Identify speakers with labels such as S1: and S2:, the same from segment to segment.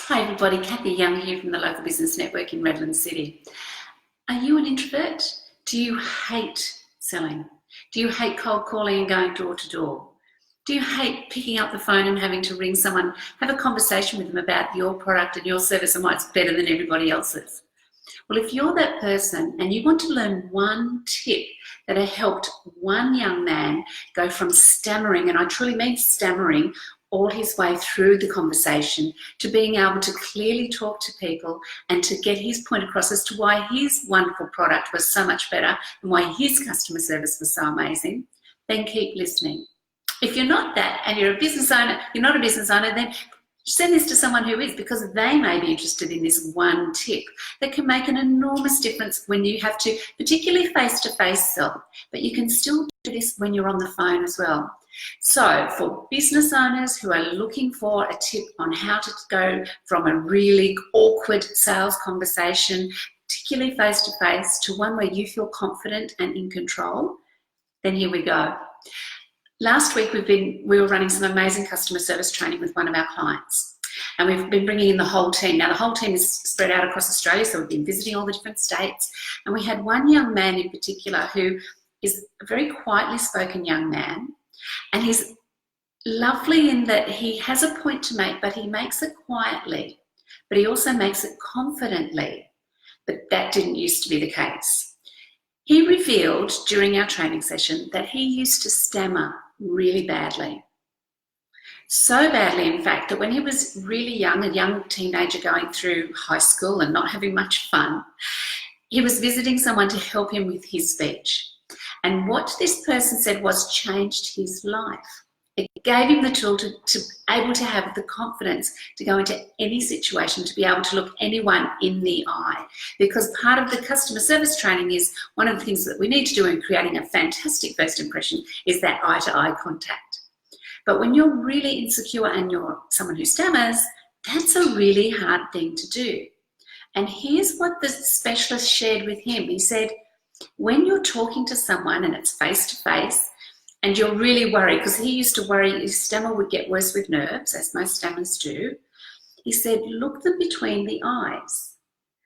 S1: Hi everybody, Kathy Young here from the Local Business Network in Redland City. Are you an introvert? Do you hate selling? Do you hate cold calling and going door to door? Do you hate picking up the phone and having to ring someone, have a conversation with them about your product and your service and why it's better than everybody else's? Well, if you're that person and you want to learn one tip that helped one young man go from stammering, and I truly mean stammering, all his way through the conversation to being able to clearly talk to people and to get his point across as to why his wonderful product was so much better and why his customer service was so amazing, then keep listening. If you're not that and you're a business owner, you're not a business owner, then send this to someone who is, because they may be interested in this one tip that can make an enormous difference when you have to, particularly face-to-face sell, but you can still do this when you're on the phone as well. So for business owners who are looking for a tip on how to go from a really awkward sales conversation, particularly face-to-face, to one where you feel confident and in control, then here we go. Last week we were running some amazing customer service training with one of our clients, and we've been bringing in the whole team. Now the whole team is spread out across Australia, so we've been visiting all the different states, and we had one young man in particular who is a very quietly spoken young man, and he's lovely in that he has a point to make, but he makes it quietly, but he also makes it confidently. But that didn't used to be the case. He revealed during our training session that he used to stammer really badly. So badly, in fact, that when he was really young, a young teenager going through high school and not having much fun, he was visiting someone to help him with his speech. And what this person said was changed his life. It gave him the tool to able to have the confidence to go into any situation, to be able to look anyone in the eye. Because part of the customer service training is one of the things that we need to do in creating a fantastic first impression is that eye-to-eye contact. But when you're really insecure and you're someone who stammers, that's a really hard thing to do. And here's what the specialist shared with him. He said, when you're talking to someone and it's face-to-face and you're really worried, because he used to worry his stammer would get worse with nerves, as most stammers do, he said, look them between the eyes.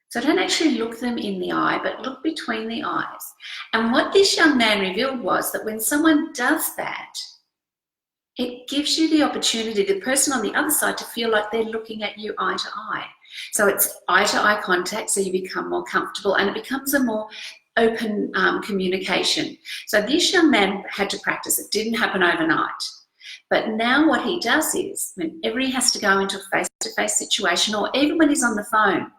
S1: So don't actually look them in the eye, but look between the eyes. And what this young man revealed was that when someone does that, it gives you the opportunity, the person on the other side, to feel like they're looking at you eye to eye. So it's eye-to-eye contact, so you become more comfortable and it becomes a more open communication. So this young man had to practice. It didn't happen overnight. But now what he does is, whenever he has to go into a face-to-face situation, or even when he's on the phone,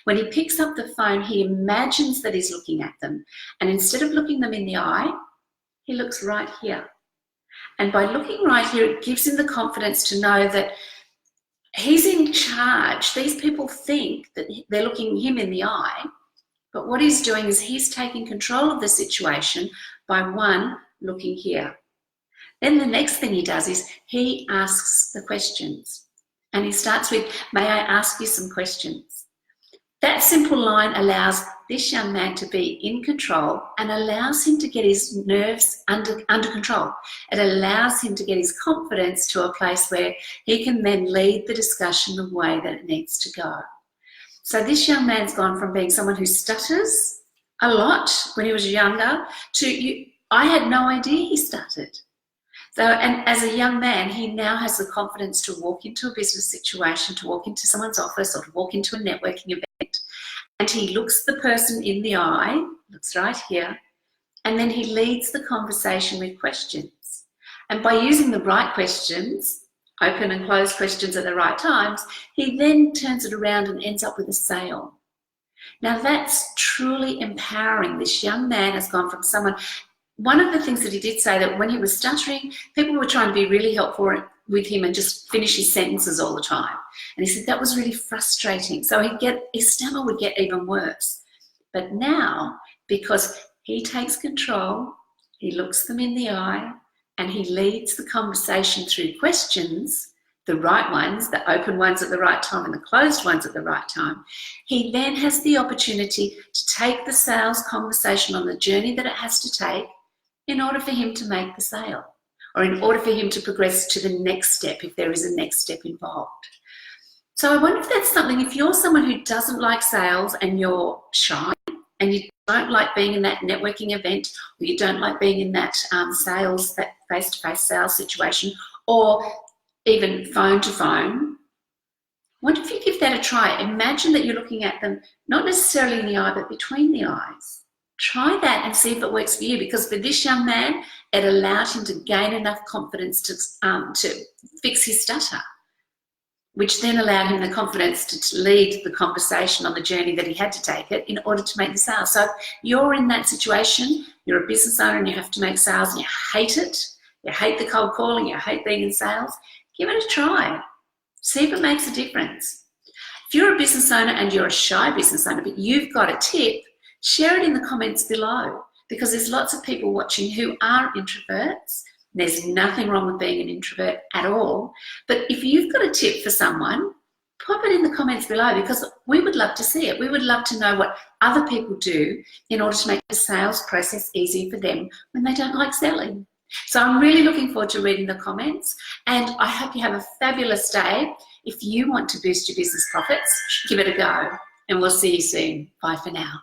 S1: when he picks up the phone, he imagines that he's looking at them. And instead of looking them in the eye, he looks right here. And by looking right here, it gives him the confidence to know that he's in charge. These people think that they're looking him in the eye, but what he's doing is he's taking control of the situation by, one, looking here. Then the next thing he does is he asks the questions. And he starts with, may I ask you some questions? That simple line allows this young man to be in control and allows him to get his nerves under control. It allows him to get his confidence to a place where he can then lead the discussion the way that it needs to go. So this young man's gone from being someone who stutters a lot when he was younger to, I had no idea he stuttered. So, and as a young man, he now has the confidence to walk into a business situation, to walk into someone's office or to walk into a networking event, and he looks the person in the eye, looks right here, and then he leads the conversation with questions. And by using the right questions, open and closed questions at the right times, he then turns it around and ends up with a sale. Now that's truly empowering. This young man has gone from someone, one of the things that he did say, that when he was stuttering, people were trying to be really helpful with him and just finish his sentences all the time. And he said that was really frustrating. So his stammer would get even worse. But now, because he takes control, he looks them in the eye, and he leads the conversation through questions, the right ones, the open ones at the right time and the closed ones at the right time, he then has the opportunity to take the sales conversation on the journey that it has to take in order for him to make the sale, or in order for him to progress to the next step if there is a next step involved. So I wonder if that's something, if you're someone who doesn't like sales and you're shy and you don't like being in that networking event, or you don't like being in that sales, that face-to-face sales situation, or even phone to phone, what if you give that a try? Imagine that you're looking at them, not necessarily in the eye, but between the eyes. Try that and see if it works for you, because for this young man, it allowed him to gain enough confidence to fix his stutter, which then allowed him the confidence to lead the conversation on the journey that he had to take it in order to make the sale. So if you're in that situation, you're a business owner and you have to make sales and you hate it, you hate the cold calling, you hate being in sales, give it a try. See if it makes a difference. If you're a business owner and you're a shy business owner, but you've got a tip, share it in the comments below, because there's lots of people watching who are introverts. There's nothing wrong with being an introvert at all. But if you've got a tip for someone, pop it in the comments below, because we would love to see it. We would love to know what other people do in order to make the sales process easy for them when they don't like selling. So I'm really looking forward to reading the comments, and I hope you have a fabulous day. If you want to boost your business profits, give it a go, and we'll see you soon. Bye for now.